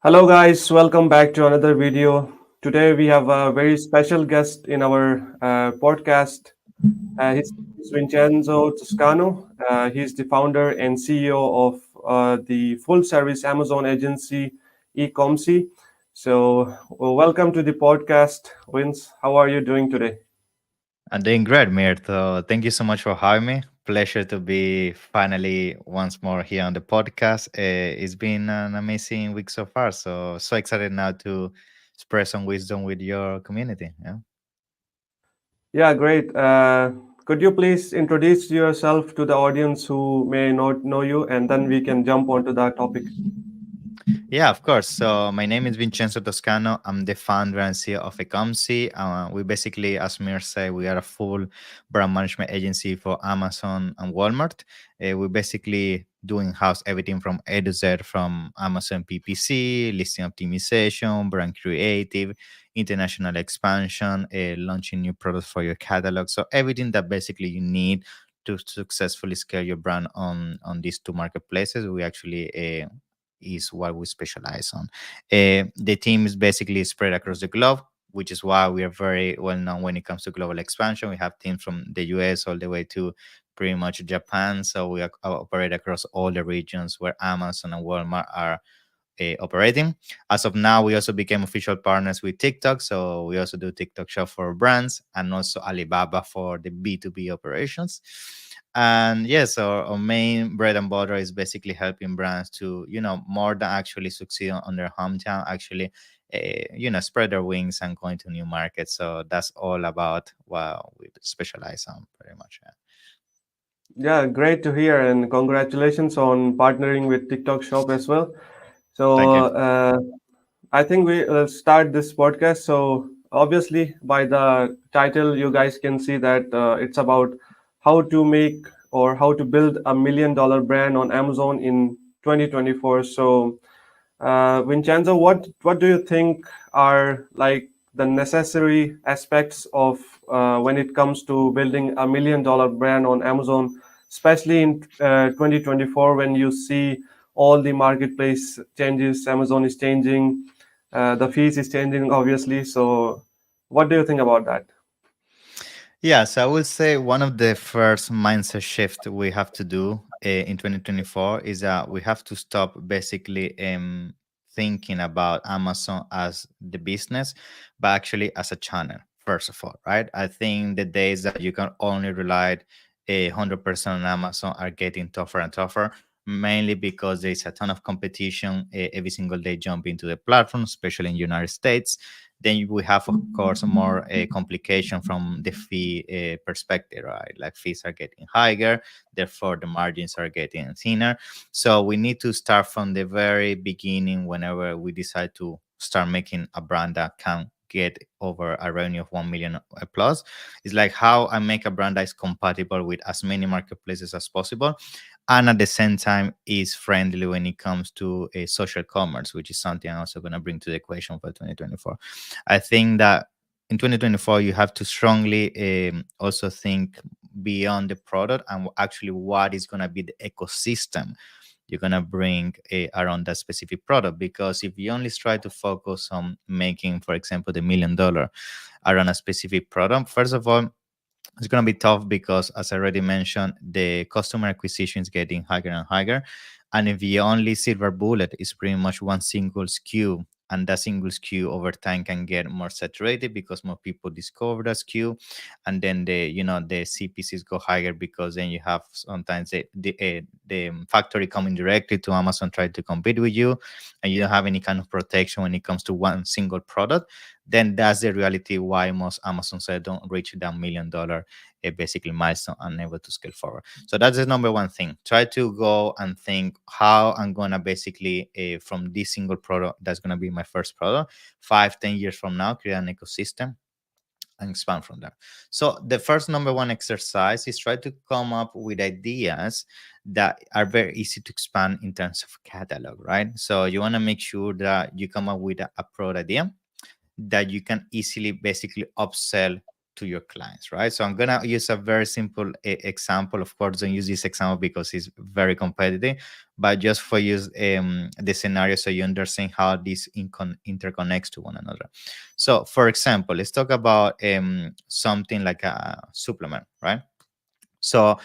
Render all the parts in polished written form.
Hello, guys. Welcome back to another video. Today, we have a very special guest in our podcast. His name is Vincenzo Toscano. He's the founder and CEO of the full service Amazon agency, eComcy. Welcome to the podcast, Vince. How are you doing today? I'm doing great, Mirto. Thank you so much for having me. Pleasure to be finally once more here on the podcast. It's been an amazing week so far. So excited now to spread some wisdom with your community. Yeah. Yeah, great. Could you please introduce yourself to the audience who may not know you, and then we can jump onto that topic? Yeah, of course. So my name is Vincenzo Toscano. I'm the founder and CEO of Ecomcy. We basically, as Mir said, we are a full brand management agency for Amazon and Walmart. We basically do in-house everything from A to Z, from Amazon PPC, listing optimization, brand creative, international expansion, launching new products for your catalog. So everything that basically you need to successfully scale your brand on these two marketplaces, we actually is what we specialize on. The team is basically spread across the globe, which is why we are very well known when it comes to global expansion. We have teams from the US all the way to pretty much Japan. So we operate across all the regions where Amazon and Walmart are operating. As of now, we also became official partners with TikTok. So we also do TikTok Shop for brands and also Alibaba for the B2B operations. And yes, our main bread and butter is basically helping brands to, more than actually succeed on their hometown, actually, spread their wings and go into new markets. So that's all about what we specialize on pretty much. Yeah. Yeah, great to hear, and congratulations on partnering with TikTok Shop as well. So, Thank you. I think we will start this podcast. So, obviously, by the title, you guys can see that it's about how to make or how to build $1 million brand on Amazon in 2024. So, Vincenzo, what do you think are like the necessary aspects of when it comes to building $1 million brand on Amazon, especially in 2024 when you see all the marketplace changes, Amazon is changing, the fees is changing, obviously. So, what do you think about that? Yes, I would say one of the first mindset shift we have to do in 2024 is that we have to stop basically thinking about Amazon as the business, but actually as a channel. First of all, right? I think the days that you can only rely 100% on Amazon are getting tougher and tougher. Mainly because there is a ton of competition every single day jump into the platform, especially in United States. Then we have, of course, more complication from the fee perspective, right? Like fees are getting higher, therefore the margins are getting thinner. So we need to start from the very beginning whenever we decide to start making a brand that can get over a revenue of 1 million plus. It's like how I make a brand that is compatible with as many marketplaces as possible, and at the same time is friendly when it comes to a social commerce, which is something I'm also going to bring to the equation for 2024. I think that in 2024 you have to strongly also think beyond the product and actually what is going to be the ecosystem you're going to bring around that specific product. Because if you only try to focus on making, for example, the $1 million around a specific product, first of all, it's going to be tough because, as I already mentioned, the customer acquisition is getting higher and higher. And if the only silver bullet is pretty much one single SKU, and that single SKU over time can get more saturated because more people discover that SKU, and then the CPCs go higher because then you have sometimes the factory coming directly to Amazon trying to compete with you, and you don't have any kind of protection when it comes to one single product. Then that's the reality why most Amazon sellers don't reach that $1 million basically milestone and able to scale forward. So that's the number one thing. Try to go and think how I'm gonna basically from this single product that's gonna be my first product, 5, 10 years from now, create an ecosystem and expand from there. So the first number one exercise is try to come up with ideas that are very easy to expand in terms of catalog, right? So you want to make sure that you come up with a product idea that you can easily basically upsell to your clients, right? So I'm gonna use a very simple example. Of course, don't use this example because it's very competitive, but just for use the scenario so you understand how this interconnects to one another. So, for example, let's talk about something like a supplement, right? So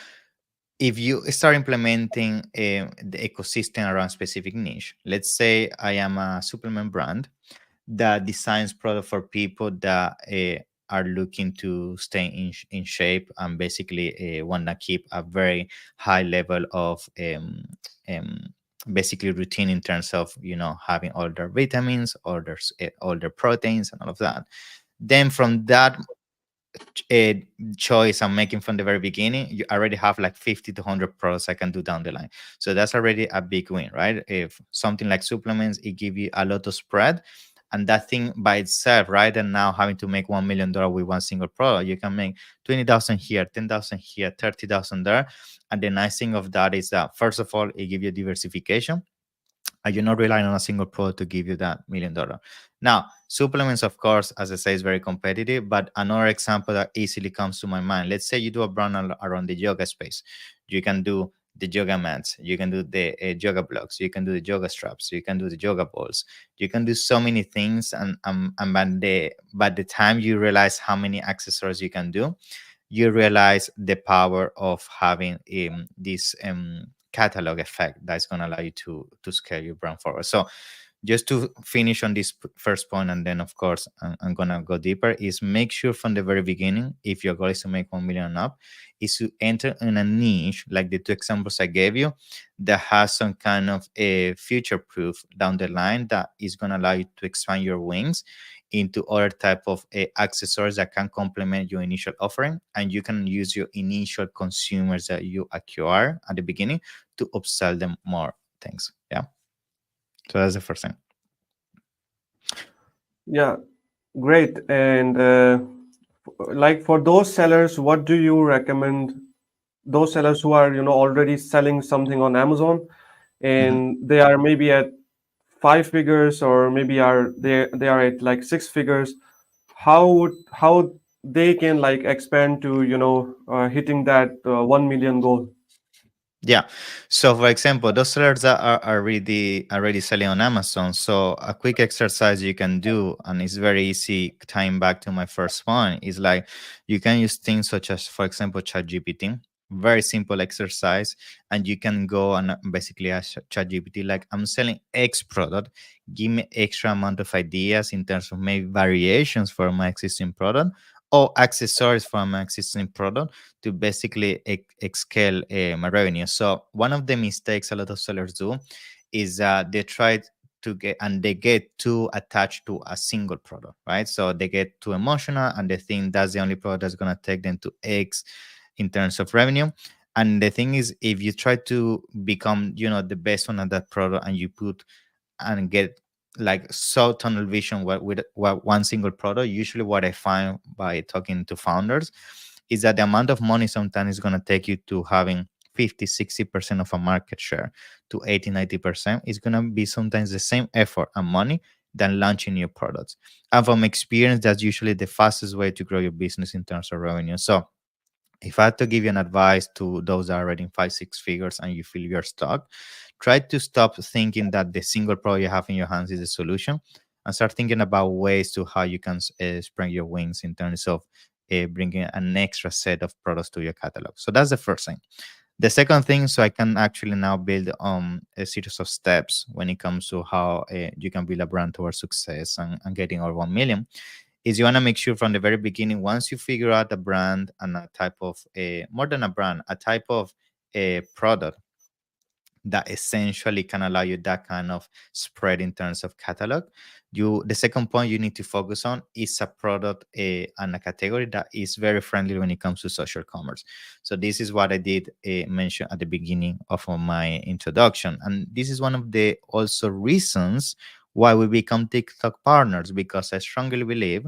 if you start implementing the ecosystem around specific niche, let's say I am a supplement brand that designs product for people that are looking to stay in shape and basically want to keep a very high level of um, basically routine in terms of having all their vitamins, all their proteins and all of that. Then from that a choice I'm making from the very beginning, you already have like 50 to 100 products I can do down the line. So that's already a big win, right? If something like supplements, it give you a lot of spread. And that thing by itself, right? And now having to make $1 million with one single product, you can make 20,000 here, 10,000 here, 30,000 there. And the nice thing of that is that, first of all, it gives you diversification and you're not relying on a single product to give you that $1 million. Now, supplements, of course, as I say, is very competitive. But another example that easily comes to my mind: let's say you do a brand around the yoga space. You can do the yoga mats, you can do the yoga blocks, you can do the yoga straps, you can do the yoga balls, you can do so many things. And by the time you realize how many accessories you can do, you realize the power of having this catalog effect that's going to allow you to scale your brand forward. So just to finish on this first point, and then of course I'm gonna go deeper, is make sure from the very beginning, if your goal is to make 1 million and up, is to enter in a niche like the two examples I gave you that has some kind of a future proof down the line that is going to allow you to expand your wings into other type of accessories that can complement your initial offering, and you can use your initial consumers that you acquire at the beginning to upsell them more things. Yeah, so that's the first thing. Yeah, great. And like for those sellers, what do you recommend? Those sellers who are, already selling something on Amazon, Mhm. and they are maybe at 5 figures, or maybe they are at like 6 figures. How they can like expand to hitting that 1 million goal? Yeah. So for example, those sellers that are already selling on Amazon. So a quick exercise you can do, and it's very easy, tying back to my first one, is like you can use things such as, for example, ChatGPT. Very simple exercise, and you can go and basically ask ChatGPT like, I'm selling X product. Give me extra amount of ideas in terms of maybe variations for my existing product or accessories for my existing product to basically scale my revenue. So one of the mistakes a lot of sellers do is they try to get and they get too attached to a single product, right? So they get too emotional and they think that's the only product that's going to take them to X in terms of revenue. And the thing is, if you try to become, the best one at that product, and you put and get like so tunnel vision with one single product, usually what I find by talking to founders is that the amount of money sometimes is going to take you to having 50-60% of a market share to 80-90% is going to be sometimes the same effort and money than launching new products. And from experience, that's usually the fastest way to grow your business in terms of revenue. So if I had to give you an advice to those that are already in 5-6 figures and you feel you're stuck, try to stop thinking that the single product you have in your hands is the solution, and start thinking about ways to how you can spread your wings in terms of bringing an extra set of products to your catalog. So that's the first thing. The second thing, so I can actually now build a series of steps when it comes to how you can build a brand towards success and getting over 1 million, is you want to make sure from the very beginning, once you figure out a brand and a type of a more than a brand, a type of a product that essentially can allow you that kind of spread in terms of catalog, the second point you need to focus on is a product and a category that is very friendly when it comes to social commerce. So this is what I did mention at the beginning of my introduction, and this is one of the also reasons Why we become TikTok partners? Because I strongly believe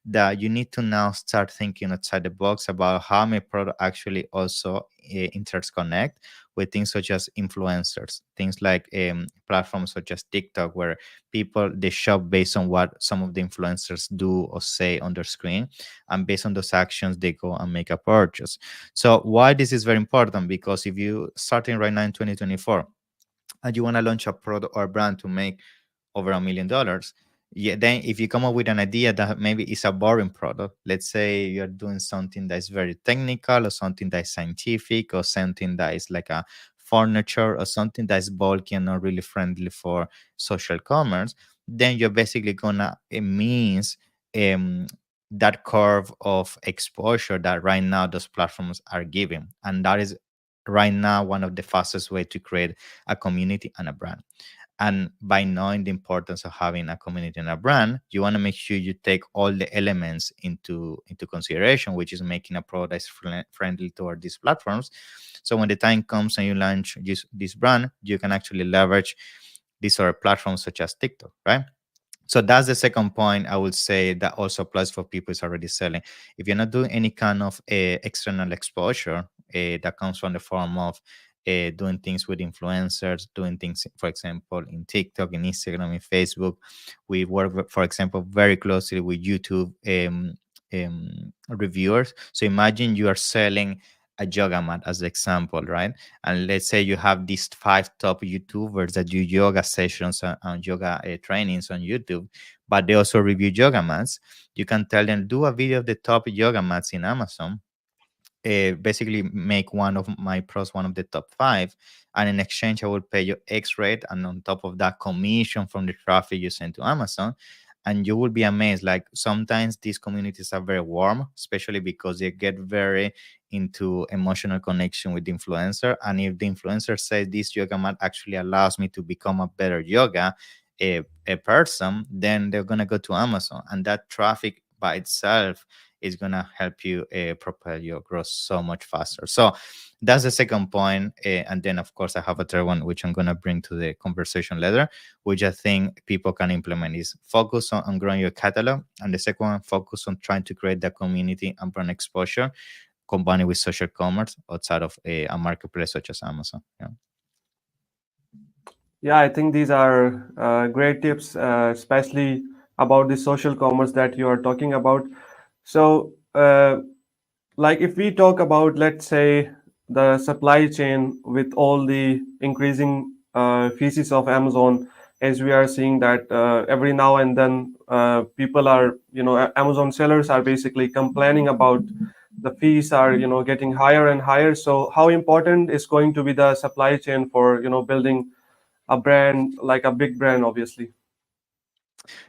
that you need to now start thinking outside the box about how my product actually also interconnect with things such as influencers, things like platforms such as TikTok, where people they shop based on what some of the influencers do or say on their screen, and based on those actions they go and make a purchase. So why this is very important? Because if you starting right now in 2024 and you want to launch a product or brand to make over $1 million, yeah, then if you come up with an idea that maybe is a boring product, let's say you're doing something that is very technical or something that is scientific or something that is like a furniture or something that is bulky and not really friendly for social commerce, then you're basically gonna it means um that curve of exposure that right now those platforms are giving, and that is right now one of the fastest way to create a community and a brand. And by knowing the importance of having a community and a brand, you want to make sure you take all the elements into consideration, which is making a product that's friendly toward these platforms. So when the time comes and you launch this brand, you can actually leverage these other platforms such as TikTok, right? So that's the second point I would say that also applies for people who's already selling. If you're not doing any kind of external exposure that comes from the form of doing things with influencers, doing things, for example, in TikTok, in Instagram, in Facebook. We work, for example, very closely with YouTube reviewers. So imagine you are selling a yoga mat as the example, right? And let's say you have these five top YouTubers that do yoga sessions and yoga trainings on YouTube, but they also review yoga mats. You can tell them, do a video of the top yoga mats in Amazon, basically make one of my pros one of the top five, and in exchange I will pay you X rate, and on top of that, commission from the traffic you send to Amazon. And you will be amazed, like sometimes these communities are very warm, especially because they get very into emotional connection with the influencer. And if the influencer says this yoga mat actually allows me to become a better yoga a person, then they're going to go to Amazon, and that traffic by itself is going to help you propel your growth so much faster. So that's the second point. And then, of course, I have a third one, which I'm going to bring to the conversation later, which I think people can implement is focus on growing your catalog. And the second one, focus on trying to create that community and brand exposure, combined with social commerce outside of a marketplace such as Amazon. Yeah. Yeah, I think these are great tips, especially about the social commerce that you are talking about. So, like if we talk about, let's say, the supply chain with all the increasing fees of Amazon, as we are seeing that every now and then people are, Amazon sellers are basically complaining about the fees are, getting higher and higher. So, how important is going to be the supply chain for, building a brand, like a big brand, obviously?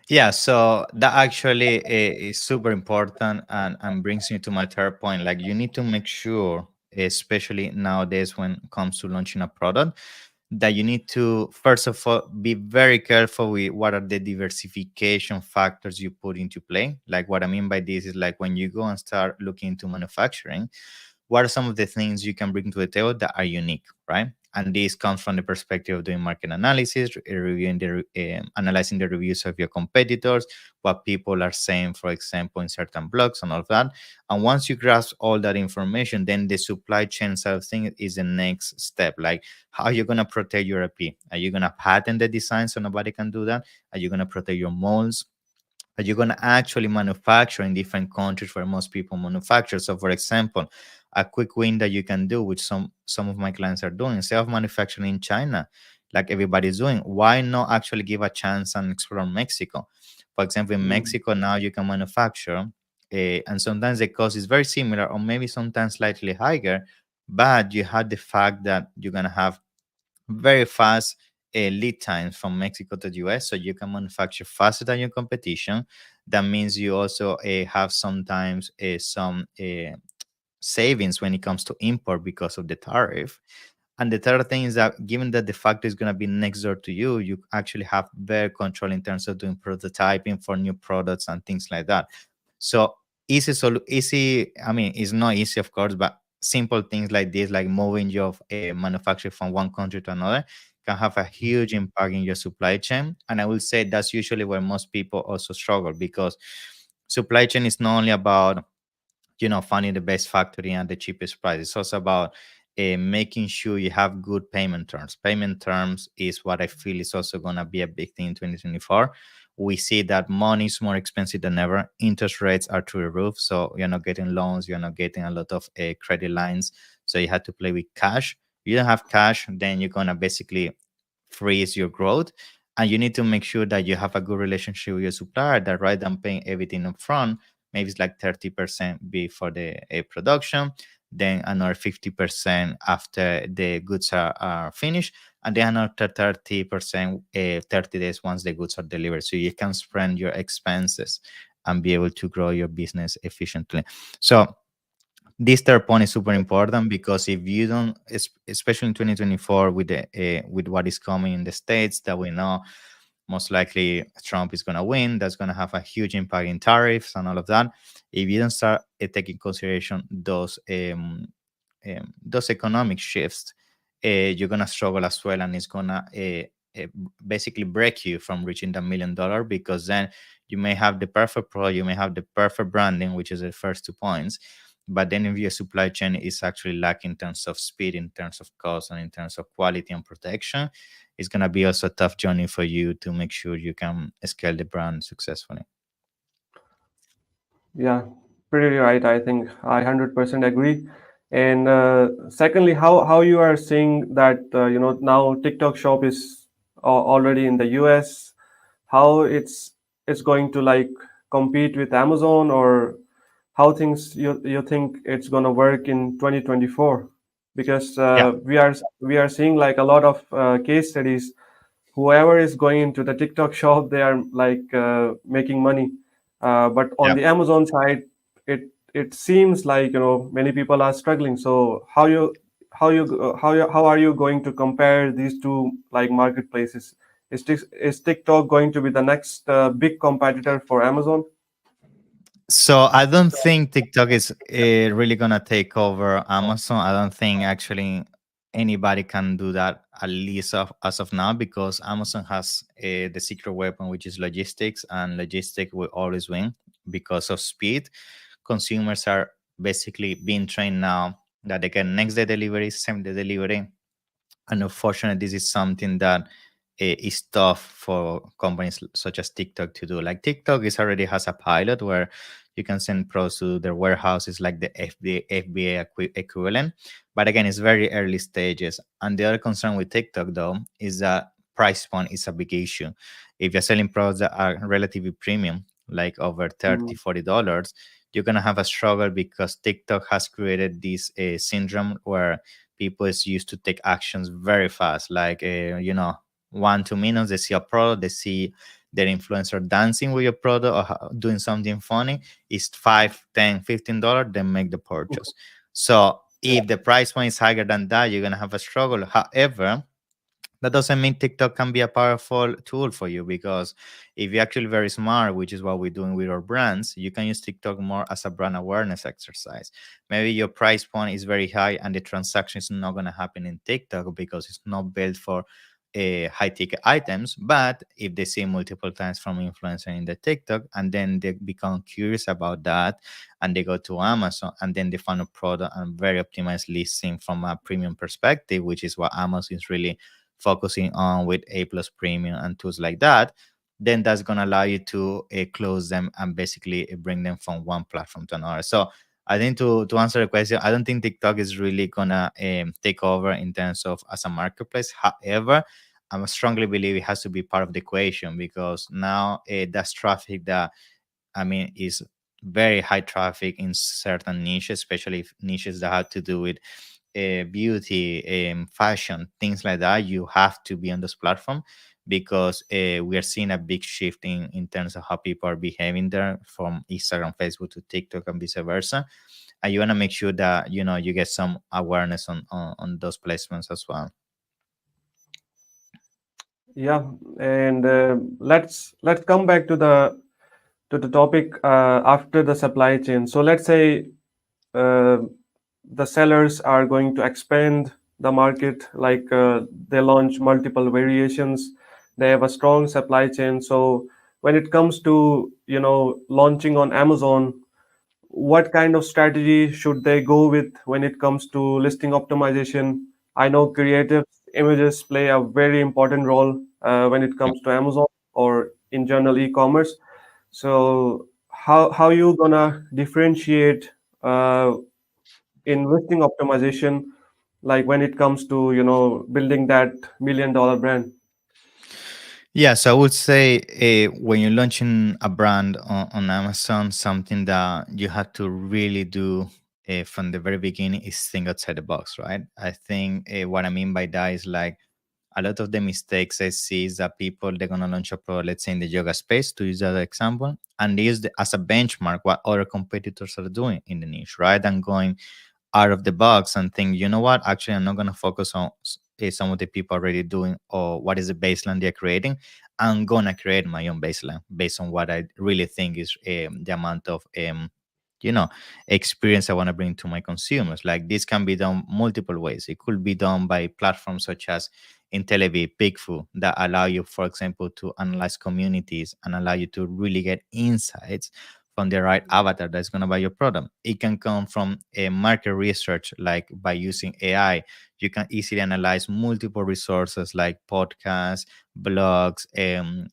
Yeah, so that actually is super important, and brings me to my third point. Like you need to make sure, especially nowadays when it comes to launching a product, that you need to first of all be very careful with what are the diversification factors you put into play. Like what I mean by this is like when you go and start looking into manufacturing, what are some of the things you can bring to the table that are unique, right? And this comes from the perspective of doing market analysis, reviewing analyzing the reviews of your competitors, what people are saying, for example, in certain blogs and all of that. And once you grasp all that information, then the supply chain side of things is the next step. Like, how are you going to protect your IP? Are you going to patent the design so nobody can do that? Are you going to protect your molds? Are you going to actually manufacture in different countries where most people manufacture? So, for example, a quick win that you can do, which some of my clients are doing, instead of manufacturing in China, like everybody's doing, why not actually give a chance and explore Mexico? For example, in Mm. Mexico now you can manufacture, and sometimes the cost is very similar, or maybe sometimes slightly higher, but you have the fact that you're gonna have very fast lead times from Mexico to the US, so you can manufacture faster than your competition. That means you also have sometimes some savings when it comes to import because of the tariff. And the third thing is that given that the factory is going to be next door to you, you actually have better control in terms of doing prototyping for new products and things like that. So easy, easy. I mean, it's not easy, of course, but simple things like this, like moving your manufacturing from one country to another, can have a huge impact in your supply chain. And I will say that's usually where most people also struggle, because supply chain is not only about, finding the best factory and the cheapest price. It's also about making sure you have good payment terms. Payment terms is what I feel is also going to be a big thing in 2024. We see that money is more expensive than ever. Interest rates are through the roof. So you're not getting loans, you're not getting a lot of credit lines. So you have to play with cash. You don't have cash, then you're going to basically freeze your growth. And you need to make sure that you have a good relationship with your supplier, that rather than paying everything up front, maybe it's like 30% before the production, then another 50% after the goods are finished, and then another 30% 30 days once the goods are delivered. So you can spread your expenses and be able to grow your business efficiently. So this third point is super important, because if you don't, especially in 2024 with the with what is coming in the states, that we know most likely Trump is going to win. That's going to have a huge impact in tariffs and all of that. If you don't start taking consideration those economic shifts, you're going to struggle as well, and it's going to uh, basically break you from reaching the $1 million, because then you may have the perfect product, you may have the perfect branding, which is the first 2 points. But then if your supply chain is actually lacking in terms of speed, in terms of cost, and in terms of quality and protection, it's going to be also a tough journey for you to make sure you can scale the brand successfully. Yeah, pretty right. I think I 100% agree. And secondly, how you are seeing that now TikTok Shop is already in the US, how it's going to like compete with Amazon, or how things you think it's going to work in 2024? Because Yeah. we are seeing like a lot of case studies. Whoever is going into the TikTok shop, they are like making money. But on Yeah. the Amazon side, it seems like many people are struggling. So how are you going to compare these two like marketplaces? Is TikTok going to be the next big competitor for Amazon? So I don't think TikTok is really gonna take over Amazon. I don't think actually anybody can do that, at least as of now, because Amazon has the secret weapon, which is logistics, and logistics will always win because of speed. Consumers are basically being trained now that they get next day delivery, same day delivery, and unfortunately this is something that is tough for companies such as TikTok to do. Like TikTok is already has a pilot where you can send pros to their warehouses, like the FBA equivalent. But again, it's very early stages. And the other concern with TikTok though is that price point is a big issue. If you're selling products that are relatively premium, like over 30 Mhm. $40, you're gonna have a struggle, because TikTok has created this syndrome where people is used to take actions very fast, like 1 2 minutes they see a product, they see their influencer dancing with your product or doing something funny, it's 5 10 $15, then make the purchase. So if the price point is higher than that, you're going to have a struggle. However, that doesn't mean TikTok can be a powerful tool for you, because if you're actually very smart, which is what we're doing with our brands, you can use TikTok more as a brand awareness exercise. Maybe your price point is very high and the transaction is not going to happen in TikTok because it's not built for high ticket items. But if they see multiple times from influencer in the TikTok, and then they become curious about that, and they go to Amazon, and then they find a product and very optimized listing from a premium perspective, which is what Amazon is really focusing on with A plus premium and tools like that, then that's going to allow you to close them and basically bring them from one platform to another. So I think to answer the question, I don't think TikTok is really gonna take over in terms of as a marketplace. However, I strongly believe it has to be part of the equation, because now that's traffic that, I mean, is very high traffic in certain niches, especially if niches that have to do with beauty, fashion, things like that. You have to be on this platform, because we are seeing a big shift in terms of how people are behaving there, from Instagram, Facebook to TikTok, and vice versa. And you want to make sure that you get some awareness on those placements as well. Yeah, and let's come back to the topic after the supply chain. So let's say uh, the sellers are going to expand the market. Like they launch multiple variations. They have a strong supply chain. So when it comes to launching on Amazon, what kind of strategy should they go with when it comes to listing optimization? I know creative images play a very important role when it Yeah. comes to Amazon or in general e-commerce. So how you gonna differentiate uh, in listing optimization, like when it comes to building that $1 million brand? Yeah, so I would say when you're launching a brand on Amazon, something that you have to really do from the very beginning is think outside the box, right? I think what I mean by that is like a lot of the mistakes I see is that people they're gonna launch a product, let's say in the yoga space, to use that example, and they use as a benchmark what other competitors are doing in the niche, right? And going out of the box and think, you know what, actually, I'm not going to focus on some of the people already doing or what is the baseline they're creating. I'm going to create my own baseline based on what I really think is the amount of you know experience I want to bring to my consumers. Like this can be done multiple ways. It could be done by platforms such as IntelliBee, Pigfu, that allow you, for example, to analyze communities and allow you to really get insights from the right avatar that's going to buy your product. It can come from a market research, like by using AI. You can easily analyze multiple resources like podcasts, blogs,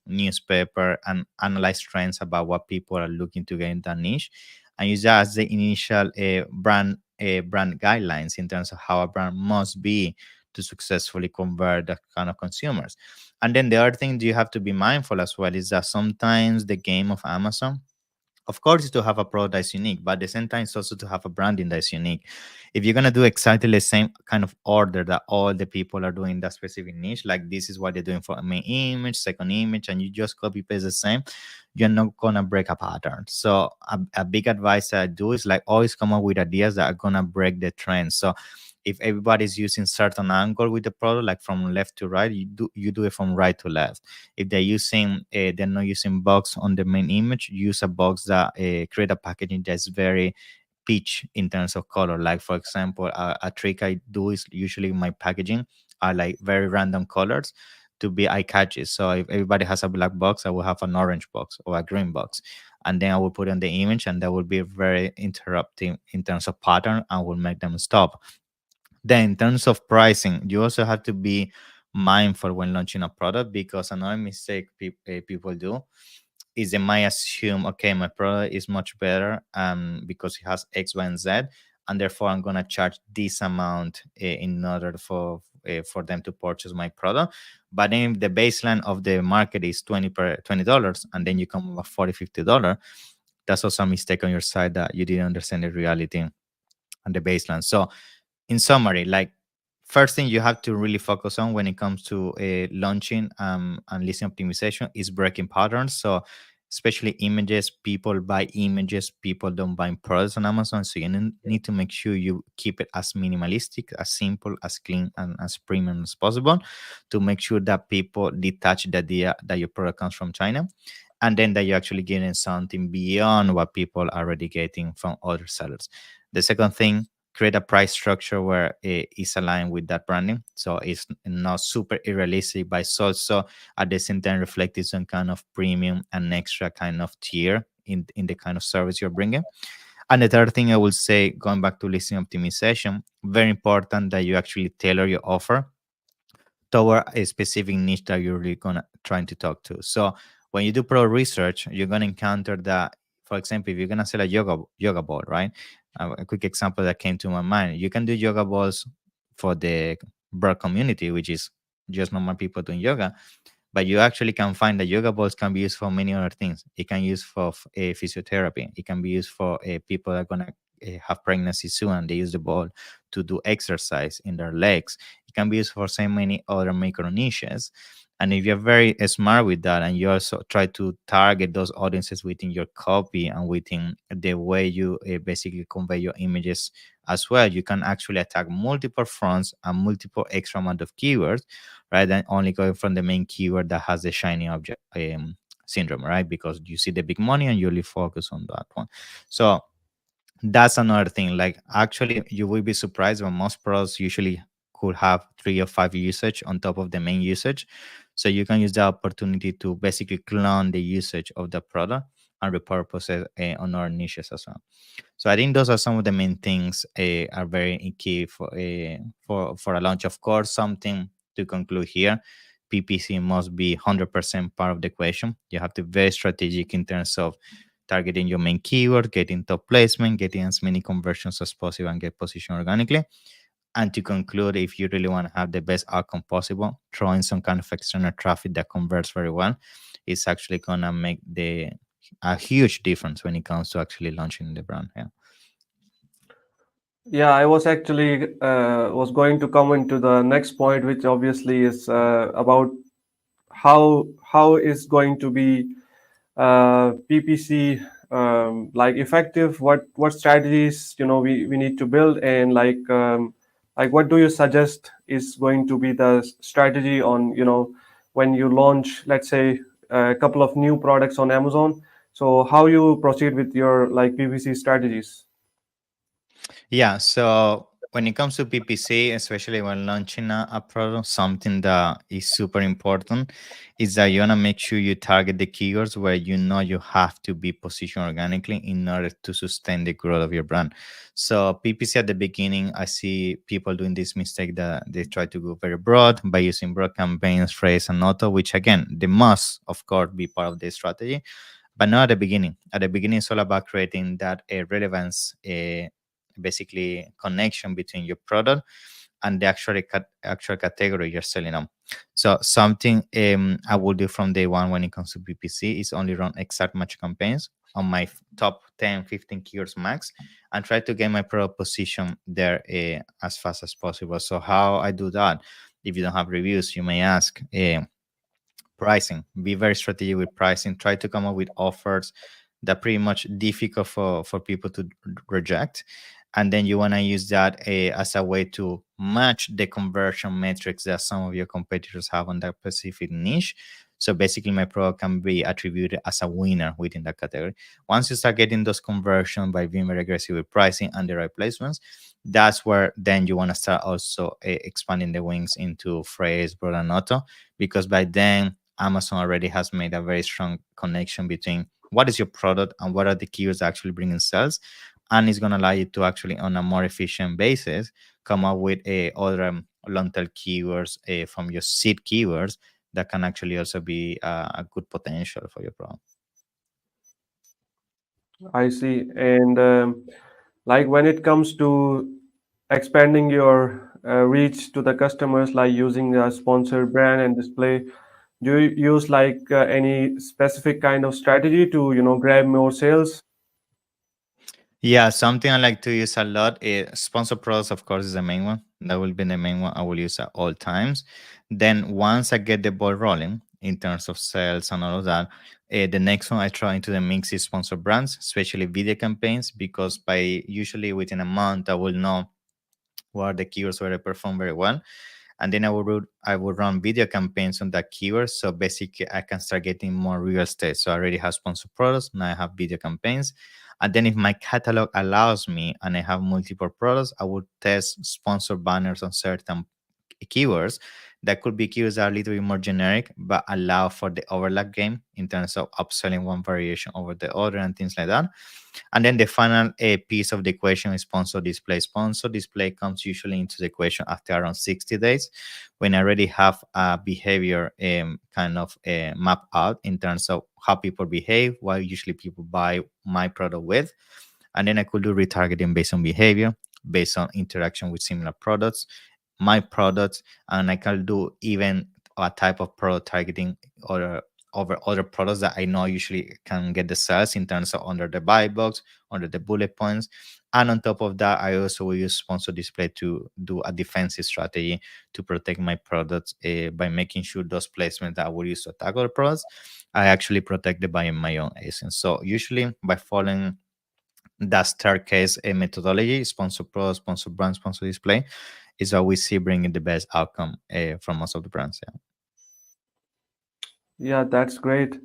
newspaper, and analyze trends about what people are looking to get in that niche, and use that as the initial brand guidelines in terms of how a brand must be to successfully convert that kind of consumers. And then the other thing you have to be mindful as well is that sometimes the game of Amazon, of course, is to have a product that's unique, but at the same time it's also to have a branding that's unique. If you're gonna do exactly the same kind of order that all the people are doing in that specific niche, like this is what they're doing for a main image, second image, and you just copy paste the same, you're not gonna break a pattern. So a big advice I do is like always come up with ideas that are gonna break the trend. So if everybody's using certain angle with the product, like from left to right, you do it from right to left. If they're not using box on the main image, use a box that create a packaging that's very peach in terms of color. Like for example, a trick I do is usually my packaging are like very random colors to be eye catchy. So if everybody has a black box, I will have an orange box or a green box, and then I will put on the image, and that will be very interrupting in terms of pattern and will make them stop. Then, in terms of pricing, you also have to be mindful when launching a product, because another mistake people do is they might assume, okay, my product is much better because it has X, Y, and Z, and therefore I'm gonna charge this amount in order for them to purchase my product. But then if the baseline of the market is $20, and then you come with $40, $50, that's also a mistake on your side that you didn't understand the reality and the baseline. So in summary, like first thing you have to really focus on when it comes to launching and listing optimization is breaking patterns. So especially images, people buy images, people don't buy products on Amazon. So you need to make sure you keep it as minimalistic, as simple, as clean, and as premium as possible, to make sure that people detach the idea that your product comes from China, and then that you're actually getting something beyond what people are already getting from other sellers. The second thing, create a price structure where it is aligned with that branding. So it's not super unrealistic, but it's also at the same time reflecting some kind of premium and extra kind of tier in the kind of service you're bringing. And the third thing I would say, going back to listing optimization, very important that you actually tailor your offer toward a specific niche that you're really gonna trying to talk to. So when you do pro research, you're gonna encounter that, for example, if you're gonna sell a yoga ball, right? A quick example that came to my mind: you can do yoga balls for the broad community, which is just normal people doing yoga, but you actually can find that yoga balls can be used for many other things. It can be used for physiotherapy. It can be used for people that are gonna have pregnancy soon, and they use the ball to do exercise in their legs. It can be used for so many other micro niches. And if you're very smart with that, and you also try to target those audiences within your copy and within the way you basically convey your images as well, you can actually attack multiple fronts and multiple extra amount of keywords rather than only going from the main keyword that has the shiny object syndrome, right? Because you see the big money and you only focus on that one. So that's another thing. Like actually, you will be surprised when most pros usually could have 3 or 5 usage on top of the main usage. So you can use the opportunity to basically clone the usage of the product and repurpose it on our niches as well. So I think those are some of the main things are very key for a launch. Of course, something to conclude here: PPC must be 100% part of the equation. You have to be very strategic in terms of targeting your main keyword, getting top placement, getting as many conversions as possible, and get positioned organically. And to conclude, if you really want to have the best outcome possible, throwing some kind of external traffic that converts very well is actually gonna make the a huge difference when it comes to actually launching the brand. Yeah. Yeah, I was actually was going to comment to the next point, which obviously is about how is going to be PPC like effective. What strategies we need to build, and like what do you suggest is going to be the strategy on when you launch, let's say, a couple of new products on Amazon. So how you proceed with your like PPC strategies? Yeah, so when it comes to PPC, especially when launching a product, something that is super important is that you want to make sure you target the keywords where you know you have to be positioned organically in order to sustain the growth of your brand. So PPC at the beginning, I see people doing this mistake that they try to go very broad by using broad campaigns, phrase, and auto, which again, they must, of course, be part of the strategy, but not at the beginning. At the beginning, it's all about creating that relevance, basically connection between your product and the actual category you're selling on. So something I will do from day one when it comes to PPC is only run exact match campaigns on my top 10, 15 keywords max, and try to get my product position there as fast as possible. So how I do that? If you don't have reviews, you may ask. Pricing, be very strategic with pricing, try to come up with offers that pretty much difficult for people to reject, and then you want to use that as a way to match the conversion metrics that some of your competitors have on that specific niche. So basically my product can be attributed as a winner within that category. Once you start getting those conversions by being very aggressive with pricing and the right placements, that's where then you want to start also expanding the wings into phrase, broad, and auto, because by then Amazon already has made a very strong connection between what is your product and what are the keywords actually bringing sales, and it's going to allow you to actually, on a more efficient basis, come up with other long tail keywords from your seed keywords that can actually also be a good potential for your product. I see. And like when it comes to expanding your reach to the customers, like using a sponsored brand and display, do you use like any specific kind of strategy to grab more sales? Yeah, something I like to use a lot is sponsor products, of course, is the main one. That will be the main one I will use at all times. Then once I get the ball rolling in terms of sales and all of that, the next one I try into the mix is sponsor brands, especially video campaigns, because by usually within a month I will know what are the keywords where I perform very well, and then I would run video campaigns on that keyword. So basically, I can start getting more real estate. So I already have sponsored products. Now I have video campaigns, and then if my catalog allows me, and I have multiple products, I would test sponsored banners on certain keywords. That could be keywords that are a little bit more generic, but allow for the overlap game in terms of upselling one variation over the other and things like that. And then the final piece of the equation is sponsor display. Sponsor display comes usually into the equation after around 60 days, when I already have a behavior kind of map out in terms of how people behave, what usually people buy my product with. And then I could do retargeting based on behavior, based on interaction with similar products, my products, and I can do even a type of product targeting or over other products that I know usually can get the sales in terms of under the buy box, under the bullet points. And on top of that, I also will use sponsor display to do a defensive strategy to protect my products by making sure those placements that I will use to attack other products, I actually protect it by my own essence. So usually by following that staircase methodology, sponsor pro, sponsor brand, sponsor display, is what we see bringing the best outcome from most of the brands. Yeah. Yeah, that's great.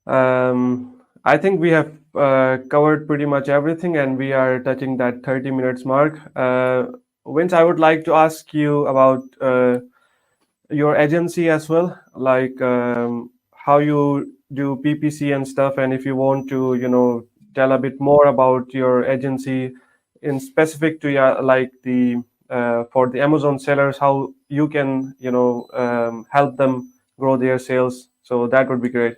I think we have covered pretty much everything, and we are touching that 30 minutes mark. Vince, I would like to ask you about your agency as well, like how you do PPC and stuff, and if you want to, tell a bit more about your agency in specific to your like the for the Amazon sellers, how you can, help them grow their sales. So that would be great.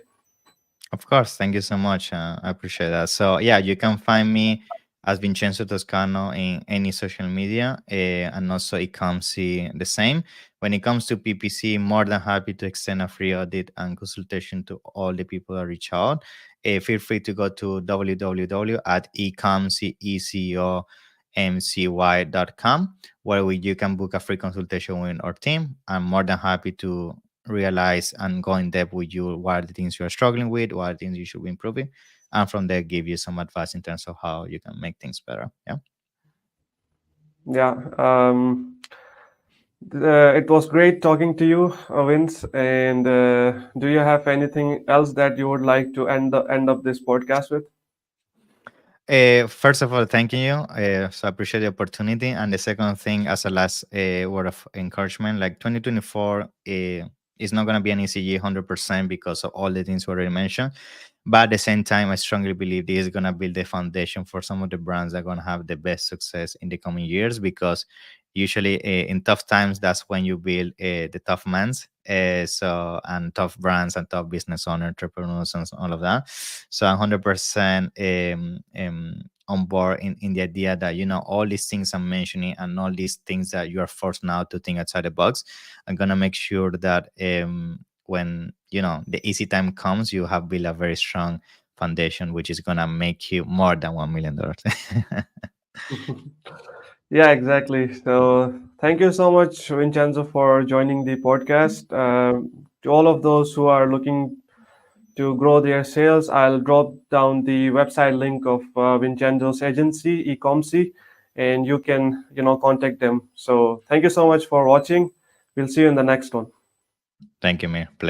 Of course, thank you so much. I appreciate that. So yeah, you can find me as Vincenzo Toscano in any social media, and also it comes the same. When it comes to PPC, more than happy to extend a free audit and consultation to all the people that reach out. Feel free to go to www at ecomcy.com, where you can book a free consultation with our team. I'm more than happy to realize and go in depth with you what are the things you're struggling with, what are the things you should be improving, and from there give you some advice in terms of how you can make things better. Yeah. Yeah. It was great talking to you, Vince. And do you have anything else that you would like to end up this podcast with? First of all, thanking you. So I appreciate the opportunity. And the second thing, as a last word of encouragement, like 2024 is not going to be an easy year 100% because of all the things we already mentioned. But at the same time, I strongly believe this is going to build the foundation for some of the brands that are going to have the best success in the coming years, because usually in tough times, that's when you build the tough mans. So and tough brands and tough business owner entrepreneurs and all of that. So I'm 100% on board in the idea that, all these things I'm mentioning and all these things that you are forced now to think outside the box, I'm gonna make sure that when the easy time comes, you have built a very strong foundation, which is gonna make you more than $1 million. Yeah, exactly. So thank you so much, Vincenzo, for joining the podcast. To all of those who are looking to grow their sales, I'll drop down the website link of Vincenzo's agency, Ecomcy, and you can, contact them. So thank you so much for watching. We'll see you in the next one. Thank you, Mir. Pleasure.